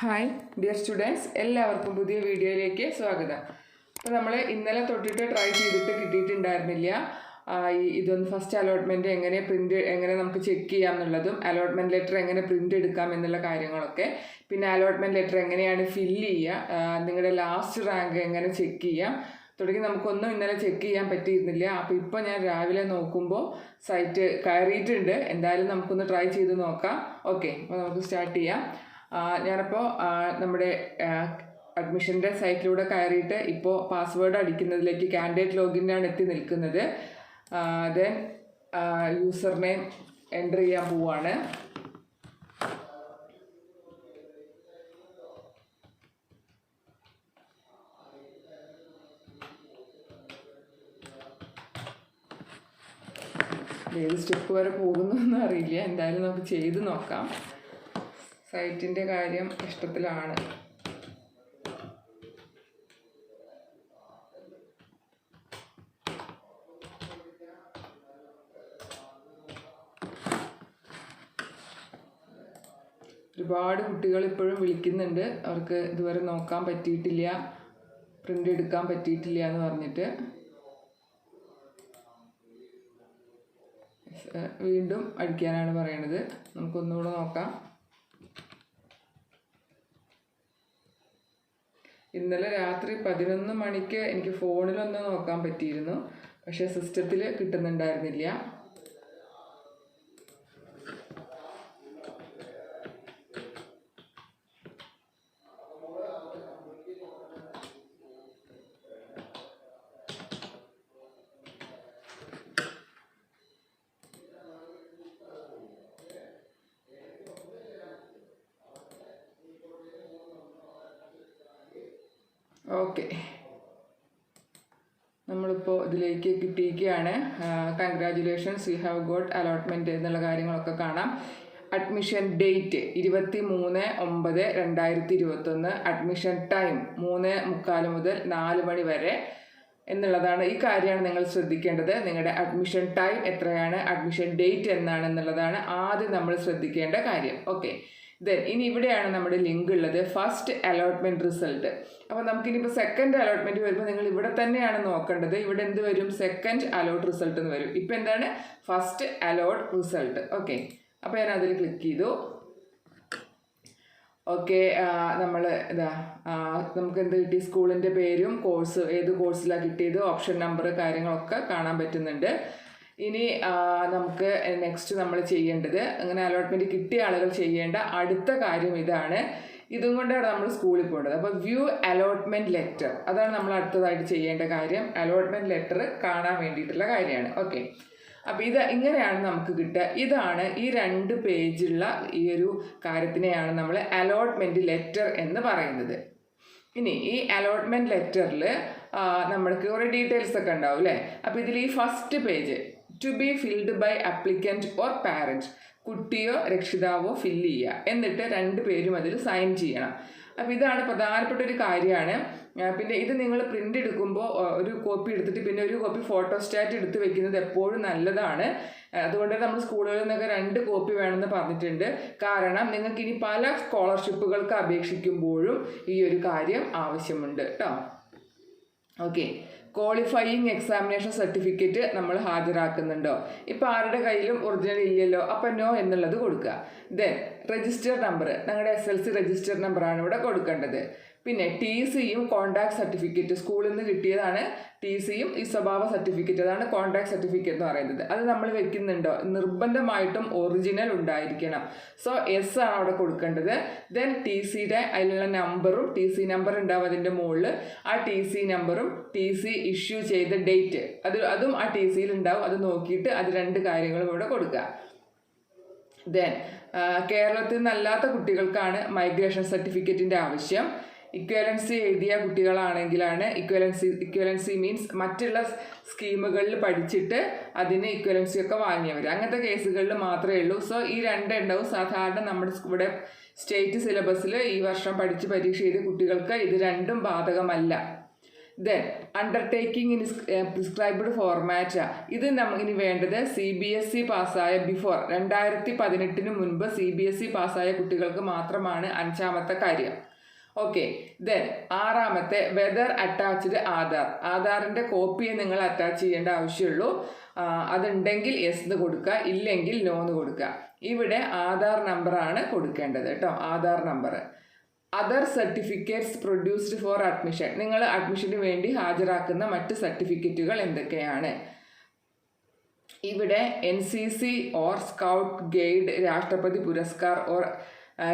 Hi dear students, എല്ലാവർക്കും പുതിയ വീഡിയോയിലേക്ക് സ്വാഗതം. അപ്പോൾ നമ്മൾ ഇന്നലെ തൊട്ടിട്ട് ട്രൈ ചെയ്തിട്ട് കിട്ടിയിട്ടുണ്ടായിരുന്നില്ല ഇതൊന്ന് ഫസ്റ്റ് അലോട്ട്മെൻറ്റ് എങ്ങനെ നമുക്ക് ചെക്ക് ചെയ്യാം എന്നുള്ളതും, അലോട്ട്മെൻറ്റ് ലെറ്റർ എങ്ങനെ പ്രിൻ്റ് എടുക്കാം എന്നുള്ള കാര്യങ്ങളൊക്കെ, പിന്നെ അലോട്ട്മെൻറ്റ് ലെറ്റർ എങ്ങനെയാണ് ഫില്ല് ചെയ്യുക, നിങ്ങളുടെ ലാസ്റ്റ് റാങ്ക് എങ്ങനെ ചെക്ക് ചെയ്യാം തുടങ്ങി നമുക്കൊന്നും ഇന്നലെ ചെക്ക് ചെയ്യാൻ പറ്റിയിരുന്നില്ല. അപ്പോൾ ഇപ്പോൾ ഞാൻ രാവിലെ നോക്കുമ്പോൾ സൈറ്റ് കയറിയിട്ടുണ്ട്. എന്തായാലും നമുക്കൊന്ന് ട്രൈ ചെയ്ത് നോക്കാം. ഓക്കെ, അപ്പോൾ നമുക്ക് സ്റ്റാർട്ട് ചെയ്യാം. ഞാനപ്പോൾ നമ്മുടെ അഡ്മിഷൻ്റെ സൈറ്റിലൂടെ കയറിയിട്ട് ഇപ്പോൾ പാസ്വേഡ് അടിക്കുന്നതിലേക്ക് കാൻഡിഡേറ്റ് ലോഗിനാണ് എത്തി നിൽക്കുന്നത്. ദെൻ യൂസർ നെയിം എൻ്റർ ചെയ്യാൻ പോവാണ്. ഏത് സ്റ്റെപ്പ് വരെ പോകുന്നൊന്നും അറിയില്ല. എന്തായാലും നമുക്ക് ചെയ്ത് നോക്കാം. സൈറ്റിൻ്റെ കാര്യം ഇഷ്ടത്തിലാണ്. ഒരുപാട് കുട്ടികൾ ഇപ്പോഴും വിളിക്കുന്നുണ്ട്. അവർക്ക് ഇതുവരെ നോക്കാൻ പറ്റിയിട്ടില്ല, പ്രിൻ്റ് എടുക്കാൻ പറ്റിയിട്ടില്ല എന്ന് പറഞ്ഞിട്ട്. വീണ്ടും അടിക്കാനാണ് പറയണത്. നമുക്കൊന്നുകൂടെ നോക്കാം. ഇന്നലെ രാത്രി 11 മണിക്ക് എനിക്ക് ഫോണിലൊന്ന് നോക്കാൻ പറ്റിയിരുന്നു, പക്ഷേ സിസ്റ്റത്തിൽ കിട്ടുന്നുണ്ടായിരുന്നില്ല. ഓക്കെ, നമ്മളിപ്പോൾ ഇതിലേക്ക് കിട്ടിയിരിക്കുകയാണ്. Congratulations, you have got allotment എന്നുള്ള കാര്യങ്ങളൊക്കെ കാണാം. Admission date 23/9/2021. അഡ്മിഷൻ ടൈം 3:45 മുതൽ 4 മണി വരെ എന്നുള്ളതാണ്. ഈ കാര്യമാണ് നിങ്ങൾ ശ്രദ്ധിക്കേണ്ടത്. നിങ്ങളുടെ അഡ്മിഷൻ ടൈം എത്രയാണ്, അഡ്മിഷൻ ഡേറ്റ് എന്നാണെന്നുള്ളതാണ് ആദ്യം നമ്മൾ ശ്രദ്ധിക്കേണ്ട കാര്യം. ഓക്കെ, ദെൻ ഇനി ഇവിടെയാണ് നമ്മുടെ ലിങ്ക് ഉള്ളത്, ഫസ്റ്റ് അലോട്ട്മെൻറ്റ് റിസൾട്ട്. അപ്പോൾ നമുക്കിനിപ്പോൾ സെക്കൻഡ് അലോട്ട്മെൻറ്റ് വരുമ്പോൾ നിങ്ങൾ ഇവിടെ തന്നെയാണ് നോക്കേണ്ടത്. ഇവിടെ എന്ത് വരും? സെക്കൻഡ് അലോട്ട് റിസൾട്ട് എന്ന് വരും. ഇപ്പോൾ എന്താണ്? First allot result. ഓക്കെ, അപ്പോൾ ഞാൻ അതിൽ ക്ലിക്ക് ചെയ്തു. ഓക്കെ, നമ്മൾ നമുക്ക് എന്ത് കിട്ടി? സ്കൂളിൻ്റെ പേരും കോഴ്സ്, ഏത് കോഴ്സിലാണ് കിട്ടിയത്, ഓപ്ഷൻ നമ്പർ, കാര്യങ്ങളൊക്കെ കാണാൻ പറ്റുന്നുണ്ട്. ഇനി നമുക്ക് നെക്സ്റ്റ് നമ്മൾ ചെയ്യേണ്ടത്, അങ്ങനെ അലോട്ട്മെൻറ്റ് കിട്ടിയ ആളുകൾ ചെയ്യേണ്ട അടുത്ത കാര്യം ഇതാണ്. ഇതും കൊണ്ടാണ് നമ്മൾ സ്കൂളിൽ പോകേണ്ടത്. അപ്പോൾ വ്യൂ അലോട്ട്മെൻറ്റ് ലെറ്റർ, അതാണ് നമ്മൾ അടുത്തതായിട്ട് ചെയ്യേണ്ട കാര്യം. അലോട്ട്മെൻറ്റ് ലെറ്റർ കാണാൻ വേണ്ടിയിട്ടുള്ള കാര്യമാണ്. ഓക്കെ, അപ്പോൾ ഇങ്ങനെയാണ് നമുക്ക് കിട്ടുക. ഇതാണ് ഈ 2 പേജുള്ള ഈ ഒരു കാര്യത്തിനെയാണ് നമ്മൾ അലോട്ട്മെൻറ്റ് ലെറ്റർ എന്ന് പറയുന്നത്. ഇനി ഈ അലോട്ട്മെൻറ്റ് ലെറ്ററിൽ നമ്മൾക്ക് കുറേ ഡീറ്റെയിൽസ് ഒക്കെ ഉണ്ടാവും അല്ലേ. അപ്പോൾ ഇതിൽ ഈ first page, to be filled by applicant or parent, കുട്ടിയോ രക്ഷിതാവോ ഫില്ല് ചെയ്യുക, എന്നിട്ട് 2 പേരും അതിൽ സൈൻ ചെയ്യണം. അപ്പോൾ ഇതാണ് പ്രധാനപ്പെട്ട ഒരു കാര്യമാണ്. പിന്നെ ഇത് നിങ്ങൾ പ്രിൻ്റ് എടുക്കുമ്പോൾ ഒരു കോപ്പി എടുത്തിട്ട് പിന്നെ ഒരു കോപ്പി ഫോട്ടോസ്റ്റാറ്റ് എടുത്ത് വെക്കുന്നത് എപ്പോഴും നല്ലതാണ്. അതുകൊണ്ട് നമ്മൾ സ്കൂളുകളിൽ നിന്നൊക്കെ 2 കോപ്പി വേണമെന്ന് പറഞ്ഞിട്ടുണ്ട്. കാരണം നിങ്ങൾക്ക് ഇനി പല സ്കോളർഷിപ്പുകൾക്ക് അപേക്ഷിക്കുമ്പോഴും ഈ ഒരു കാര്യം ആവശ്യമുണ്ട് കേട്ടോ. ഓക്കെ, ക്വാളിഫയിങ് എക്സാമിനേഷൻ സർട്ടിഫിക്കറ്റ് നമ്മൾ ഹാജരാക്കുന്നുണ്ടോ? ഇപ്പോൾ ആരുടെ കയ്യിലും ഒറിജിനൽ ഇല്ലല്ലോ, അപ്പം നോ എന്നുള്ളത് കൊടുക്കുക. ദെൻ രജിസ്റ്റർ നമ്പർ, ഞങ്ങളുടെ SLC രജിസ്റ്റർ നമ്പറാണ് ഇവിടെ കൊടുക്കേണ്ടത്. പിന്നെ TCയും കോൺടാക്ട് സർട്ടിഫിക്കറ്റ്, സ്കൂളിൽ നിന്ന് കിട്ടിയതാണ് TCയും ഈ സ്വഭാവ സർട്ടിഫിക്കറ്റ്, അതാണ് കോൺടാക്ട് സർട്ടിഫിക്കറ്റ് എന്ന് പറയുന്നത്. അത് നമ്മൾ വെക്കുന്നുണ്ടോ? നിർബന്ധമായിട്ടും ഒറിജിനൽ ഉണ്ടായിരിക്കണം. സോ S ആണ് അവിടെ കൊടുക്കേണ്ടത്. ദെൻ TCയുടെ അതിലുള്ള നമ്പറും, TC നമ്പർ ഉണ്ടാവും അതിൻ്റെ മുകളിൽ. ആ TC നമ്പറും TC ഇഷ്യൂ ചെയ്ത ഡേറ്റ് അതും ആ TCയിൽ ഉണ്ടാവും. അത് നോക്കിയിട്ട് അത് 2 കാര്യങ്ങളും ഇവിടെ കൊടുക്കുക. ദെൻ കേരളത്തിൽ നിന്നല്ലാത്ത കുട്ടികൾക്കാണ് മൈഗ്രേഷൻ സർട്ടിഫിക്കറ്റിൻ്റെ ആവശ്യം. ഇക്വലൻസി എഴുതിയ കുട്ടികളാണെങ്കിലാണ് ഇക്വലൻസി മീൻസ് മറ്റുള്ള സ്കീമുകളിൽ പഠിച്ചിട്ട് അതിന് ഇക്വലൻസി ഒക്കെ വാങ്ങിയവർ, അങ്ങനത്തെ കേസുകളിൽ മാത്രമേ ഉള്ളൂ. സോ ഈ 2 എണ്ണവും സാധാരണ നമ്മുടെ ഇവിടെ സ്റ്റേറ്റ് സിലബസിൽ ഈ വർഷം പഠിച്ച് പരീക്ഷ ചെയ്ത കുട്ടികൾക്ക് ഇത് 2ഉം ബാധകമല്ല. Then undertaking in prescribed format. ഇത് ഇനി വേണ്ടത് CBSE പാസ്സായ ബിഫോർ 2018 മുൻപ് CBSE പാസ്സായ കുട്ടികൾക്ക് മാത്രമാണ് 5ാമത്തെ കാര്യം. ഓക്കെ. ദെൻ 6ാമത്തെ വെദർ അറ്റാച്ച്ഡ് ആധാർ. ആധാറിൻ്റെ കോപ്പിയെ നിങ്ങൾ അറ്റാച്ച് ചെയ്യേണ്ട ആവശ്യമുള്ളൂ. അതുണ്ടെങ്കിൽ യെസ് എന്ന് കൊടുക്കുക, ഇല്ലെങ്കിൽ നോ എന്ന് കൊടുക്കുക. ഇവിടെ ആധാർ നമ്പറാണ് കൊടുക്കേണ്ടത് കേട്ടോ, Aadhaar number. Other certificates produced for admission. നിങ്ങൾ അഡ്മിഷന് വേണ്ടി ഹാജരാക്കുന്ന മറ്റ് സർട്ടിഫിക്കറ്റുകൾ എന്തൊക്കെയാണ്? ഇവിടെ NCC ഓർ സ്കൗട്ട് ഗൈഡ്, രാഷ്ട്രപതി പുരസ്കാർ ഓർ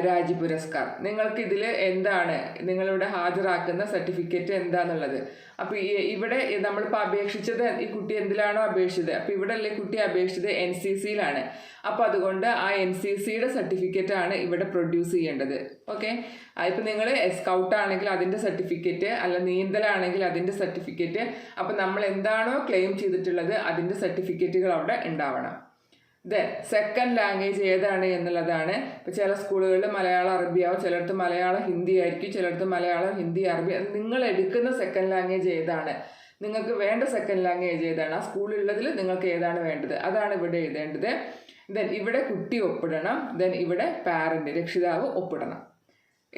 രാജ്യ പുരസ്കാർ. നിങ്ങൾക്ക് ഇതിൽ എന്താണ് നിങ്ങളിവിടെ ഹാജരാക്കുന്ന സർട്ടിഫിക്കറ്റ് എന്താണെന്നുള്ളത്. അപ്പോൾ ഇവിടെ നമ്മളിപ്പോൾ അപേക്ഷിച്ചത് ഈ കുട്ടി എന്തിലാണോ അപേക്ഷിച്ചത്, അപ്പോൾ ഇവിടെ അല്ലേ കുട്ടി അപേക്ഷിച്ചത് NCCയിലാണ്. അപ്പോൾ അതുകൊണ്ട് ആ NCCയുടെ സർട്ടിഫിക്കറ്റാണ് ഇവിടെ പ്രൊഡ്യൂസ് ചെയ്യേണ്ടത്. ഓക്കെ. ഇപ്പം നിങ്ങൾ സ്കൗട്ട് ആണെങ്കിൽ അതിൻ്റെ സർട്ടിഫിക്കറ്റ്, അല്ല നീന്തലാണെങ്കിൽ അതിൻ്റെ സർട്ടിഫിക്കറ്റ്. അപ്പോൾ നമ്മൾ എന്താണോ ക്ലെയിം ചെയ്തിട്ടുള്ളത് അതിൻ്റെ സർട്ടിഫിക്കറ്റുകൾ അവിടെ ഉണ്ടാവണം. ദെൻ സെക്കൻഡ് ലാംഗ്വേജ് ഏതാണ് എന്നുള്ളതാണ്. ഇപ്പോൾ ചില സ്കൂളുകളിൽ മലയാളം അറബിയാവും, ചിലയിടത്ത് മലയാളം ഹിന്ദി ആയിരിക്കും, ചിലയിടത്ത് മലയാളം ഹിന്ദി അറബി. നിങ്ങൾ എടുക്കുന്ന സെക്കൻഡ് ലാംഗ്വേജ് ഏതാണ്, നിങ്ങൾക്ക് വേണ്ട സെക്കൻഡ് ലാംഗ്വേജ് ഏതാണ്, ആ സ്കൂളിലുള്ളതിൽ നിങ്ങൾക്ക് ഏതാണ് വേണ്ടത് അതാണ് ഇവിടെ എഴുതേണ്ടത്. ദെൻ ഇവിടെ കുട്ടി ഒപ്പിടണം. ദെൻ ഇവിടെ പാരൻ്റ്, രക്ഷിതാവ് ഒപ്പിടണം.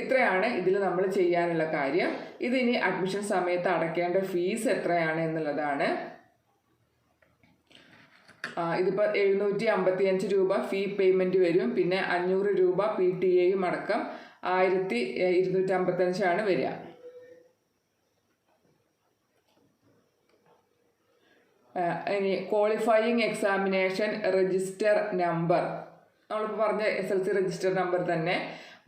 ഇത്രയാണ് ഇതിൽ നമ്മൾ ചെയ്യാനുള്ള കാര്യം. ഇതിനി അഡ്മിഷൻ സമയത്ത് അടയ്ക്കേണ്ട ഫീസ് എത്രയാണ് എന്നുള്ളതാണ്. ഇതിപ്പോൾ 755 രൂപ ഫീ പേയ്മെൻറ്റ് വരും. പിന്നെ 500 രൂപ PTA അടക്കം 1255 വരിക. ഇനി ക്വാളിഫയിങ് എക്സാമിനേഷൻ രജിസ്റ്റർ നമ്പർ, നമ്മളിപ്പോൾ പറഞ്ഞ SLC രജിസ്റ്റർ നമ്പർ തന്നെ.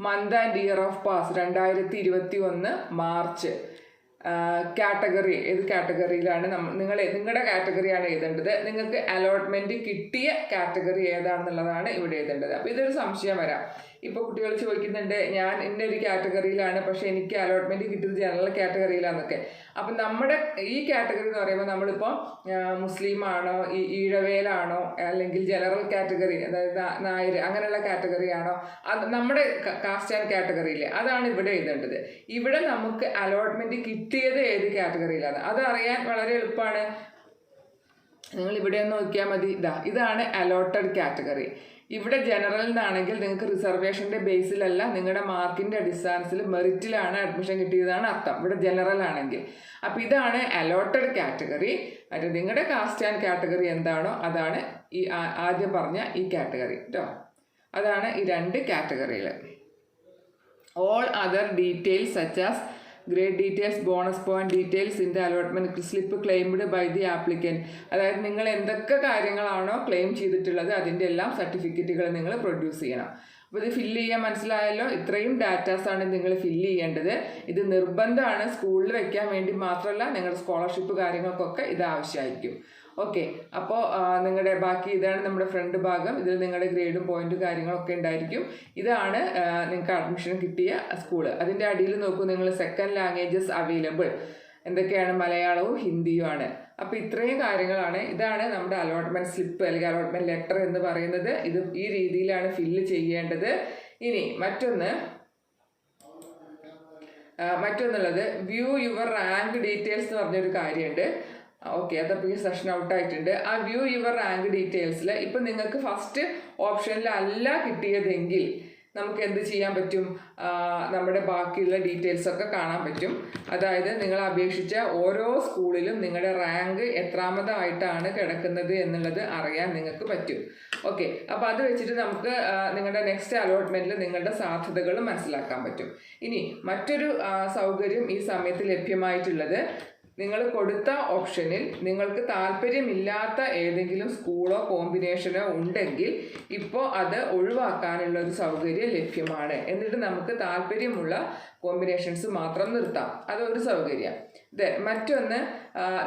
Month and year of pass 2021 March. Category, ഏത് കാറ്റഗറിയിലാണ് നിങ്ങളുടെ കാറ്റഗറിയാണ് എഴുതേണ്ടത്. നിങ്ങൾക്ക് അലോട്ട്മെൻറ്റ് കിട്ടിയ കാറ്റഗറി ഏതാണെന്നുള്ളതാണ് ഇവിടെ എഴുതേണ്ടത്. അപ്പോൾ ഇതൊരു സംശയം വരാം. ഇപ്പോൾ കുട്ടികൾ ചോദിക്കുന്നുണ്ട്, ഞാൻ ഇന്നൊരു കാറ്റഗറിയിലാണ് പക്ഷേ എനിക്ക് അലോട്ട്മെൻറ്റ് കിട്ടിയത് ജനറൽ കാറ്റഗറിയിലാണെന്നൊക്കെ. അപ്പം നമ്മുടെ ഈ കാറ്റഗറി എന്ന് പറയുമ്പോൾ നമ്മളിപ്പോൾ മുസ്ലിമാണോ, ഈഴവേലാണോ, അല്ലെങ്കിൽ ജനറൽ കാറ്റഗറി, അതായത് നായർ അങ്ങനെയുള്ള കാറ്റഗറിയാണോ, അത് നമ്മുടെ കാസ്റ്റ് ആൻഡ് കാറ്റഗറിയിൽ അതാണ് ഇവിടെ എഴുതേണ്ടത്. ഇവിടെ നമുക്ക് അലോട്ട്മെൻറ്റ് കിട്ടിയത് ഏത് കാറ്റഗറിയിലാണ് അതറിയാൻ വളരെ എളുപ്പമാണ്. നിങ്ങൾ ഇവിടെ ഒന്ന് നോക്കിയാൽ മതി. ഇതാണ് അലോട്ടഡ് കാറ്റഗറി. ഇവിടെ ജനറൽ എന്നാണെങ്കിൽ നിങ്ങൾക്ക് റിസർവേഷൻ്റെ ബേസിലല്ല, നിങ്ങളുടെ മാർക്കിൻ്റെ അടിസ്ഥാനത്തിൽ മെറിറ്റിലാണ് അഡ്മിഷൻ കിട്ടിയതാണ് അർത്ഥം ഇവിടെ ജനറൽ ആണെങ്കിൽ. അപ്പോൾ ഇതാണ് അലോട്ടഡ് കാറ്റഗറി. മറ്റേ നിങ്ങളുടെ കാസ്റ്റ് ആൻഡ് കാറ്റഗറി എന്താണോ അതാണ് ഈ ആദ്യം പറഞ്ഞ ഈ കാറ്റഗറി കേട്ടോ. അതാണ് ഈ 2 കാറ്റഗറികൾ. All other details such as grade details, bonus point details in the allotment slip claimed by the applicant. അതായത് നിങ്ങൾ എന്തൊക്കെ കാര്യങ്ങളാണോ ക്ലെയിം ചെയ്തിട്ടുള്ളത് അതിൻ്റെ എല്ലാം സർട്ടിഫിക്കറ്റുകൾ നിങ്ങൾ പ്രൊഡ്യൂസ് ചെയ്യണം. അപ്പോൾ ഇത് ഫില്ല് ചെയ്യാൻ മനസ്സിലായല്ലോ. ഇത്രയും ഡാറ്റാസാണ് നിങ്ങൾ ഫില്ല് ചെയ്യേണ്ടത്. ഇത് നിർബന്ധമാണ്, സ്കൂളിൽ വെക്കാൻ വേണ്ടി മാത്രമല്ല, നിങ്ങളുടെ സ്കോളർഷിപ്പ് കാര്യങ്ങൾക്കൊക്കെ ഇത് ആവശ്യമായിരിക്കും. ഓക്കെ. അപ്പോൾ നിങ്ങളുടെ ബാക്കി ഇതാണ് നമ്മുടെ ഫ്രണ്ട് ഭാഗം. ഇതിൽ നിങ്ങളുടെ ഗ്രേഡും പോയിന്റും കാര്യങ്ങളൊക്കെ ഉണ്ടായിരിക്കും. ഇതാണ് നിങ്ങൾക്ക് അഡ്മിഷൻ കിട്ടിയ സ്കൂള്. അതിൻ്റെ അടിയിൽ നോക്കൂ നിങ്ങൾ, സെക്കൻഡ് ലാംഗ്വേജസ് അവൈലബിൾ എന്തൊക്കെയാണ്, മലയാളവും ഹിന്ദിയുമാണ്. അപ്പോൾ ഇത്രയും കാര്യങ്ങളാണ്. ഇതാണ് നമ്മുടെ അലോട്ട്മെൻറ്റ് സ്ലിപ്പ് അല്ലെങ്കിൽ അലോട്ട്മെൻറ്റ് ലെറ്റർ എന്ന് പറയുന്നത്. ഇത് ഈ രീതിയിലാണ് ഫില്ല് ചെയ്യേണ്ടത്. ഇനി മറ്റൊന്നുള്ളത് വ്യൂ യുവർ റാങ്ക് ഡീറ്റെയിൽസ് എന്ന് പറഞ്ഞൊരു കാര്യമുണ്ട്. ഓക്കെ, അതപ്പോൾ ഈ സെഷൻ ഔട്ടായിട്ടുണ്ട്. ആ വ്യൂ യുവർ റാങ്ക് ഡീറ്റെയിൽസിൽ ഇപ്പം നിങ്ങൾക്ക് ഫസ്റ്റ് ഓപ്ഷനിലല്ല കിട്ടിയതെങ്കിൽ നമുക്ക് എന്ത് ചെയ്യാൻ പറ്റും, നമ്മുടെ ബാക്കിയുള്ള ഡീറ്റെയിൽസൊക്കെ കാണാൻ പറ്റും. അതായത് നിങ്ങൾ അപേക്ഷിച്ച ഓരോ സ്കൂളിലും നിങ്ങളുടെ റാങ്ക് എത്രാമതായിട്ടാണ് കിടക്കുന്നത് എന്നുള്ളത് അറിയാൻ നിങ്ങൾക്ക് പറ്റും. ഓക്കെ. അപ്പോൾ അത് വെച്ചിട്ട് നമുക്ക് നിങ്ങളുടെ നെക്സ്റ്റ് അലോട്ട്മെൻറ്റിൽ നിങ്ങളുടെ സാധ്യതകൾ മനസ്സിലാക്കാൻ പറ്റും. ഇനി മറ്റൊരു സൗകര്യം ഈ സമയത്ത് ലഭ്യമായിട്ടുള്ളത്, നിങ്ങൾ കൊടുത്ത ഓപ്ഷനിൽ നിങ്ങൾക്ക് താല്പര്യമില്ലാത്ത ഏതെങ്കിലും സ്കൂളോ കോമ്പിനേഷനോ ഉണ്ടെങ്കിൽ ഇപ്പോൾ അത് ഒഴിവാക്കാനുള്ള ഒരു സൗകര്യം ലഭ്യമാണ്. എന്നിട്ട് നമുക്ക് താല്പര്യമുള്ള കോമ്പിനേഷൻസ് മാത്രം നിർത്താം. അതൊരു സൗകര്യം. മറ്റൊന്ന്,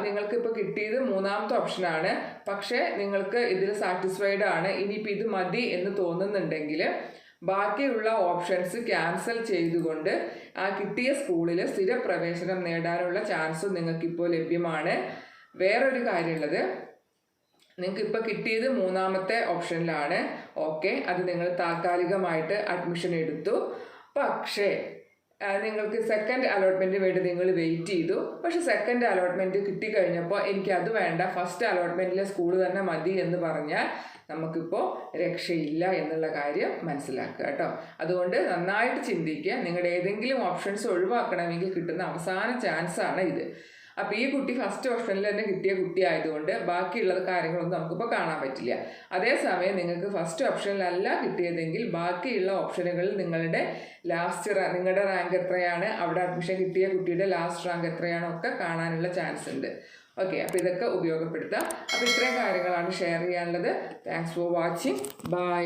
നിങ്ങൾക്കിപ്പോൾ കിട്ടിയത് 3ാമത്തെ ഓപ്ഷനാണ്. പക്ഷേ നിങ്ങൾക്ക് ഇതിൽ സാറ്റിസ്ഫൈഡ് ആണ്, ഇനിയിപ്പോൾ ഇത് മതി എന്ന് തോന്നുന്നുണ്ടെങ്കിൽ ബാക്കിയുള്ള ഓപ്ഷൻസ് ക്യാൻസൽ ചെയ്തുകൊണ്ട് ആ കിട്ടിയ സ്കൂളിൽ സ്ഥിരപ്രവേശനം നേടാനുള്ള ചാൻസും നിങ്ങൾക്കിപ്പോൾ ലഭ്യമാണ്. വേറൊരു കാര്യമുള്ളത്, നിങ്ങൾക്കിപ്പോൾ കിട്ടിയത് 3ാമത്തെ ഓപ്ഷനിലാണ്. ഓക്കെ, അത് നിങ്ങൾ താൽക്കാലികമായിട്ട് അഡ്മിഷൻ എടുത്തു. പക്ഷേ നിങ്ങൾക്ക് സെക്കൻഡ് അലോട്ട്മെൻറ്റിന് വേണ്ടി നിങ്ങൾ വെയിറ്റ് ചെയ്തു. പക്ഷെ സെക്കൻഡ് അലോട്ട്മെൻറ്റ് കിട്ടിക്കഴിഞ്ഞപ്പോൾ എനിക്കത് വേണ്ട, ഫസ്റ്റ് അലോട്ട്മെൻറ്റിലെ സ്കൂൾ തന്നെ മതി എന്ന് പറഞ്ഞാൽ നമുക്കിപ്പോൾ രക്ഷയില്ല എന്നുള്ള കാര്യം മനസ്സിലാക്കുക കേട്ടോ. അതുകൊണ്ട് നന്നായിട്ട് ചിന്തിക്കുക. നിങ്ങളുടെ ഏതെങ്കിലും ഓപ്ഷൻസ് ഒഴിവാക്കണമെങ്കിൽ കിട്ടുന്ന അവസാന ചാൻസാണ് ഇത്. അപ്പോൾ ഈ കുട്ടി ഫസ്റ്റ് ഓപ്ഷനിൽ തന്നെ കിട്ടിയ കുട്ടി ആയതുകൊണ്ട് ബാക്കിയുള്ള കാര്യങ്ങളൊന്നും നമുക്കിപ്പോൾ കാണാൻ പറ്റില്ല. അതേസമയം നിങ്ങൾക്ക് ഫസ്റ്റ് ഓപ്ഷനിലല്ല കിട്ടിയതെങ്കിൽ ബാക്കിയുള്ള ഓപ്ഷനുകളിൽ നിങ്ങളുടെ നിങ്ങളുടെ റാങ്ക് എത്രയാണ്, അവിടെ അഡ്മിഷൻ കിട്ടിയ കുട്ടിയുടെ ലാസ്റ്റ് റാങ്ക് എത്രയാണോ ഒക്കെ കാണാനുള്ള ചാൻസ് ഉണ്ട്. ഓക്കെ, അപ്പോൾ ഇതൊക്കെ ഉപയോഗപ്പെടുത്താം. അപ്പോൾ ഇത്രയും കാര്യങ്ങളാണ് ഷെയർ ചെയ്യാനുള്ളത്. Thanks for watching. ബൈ.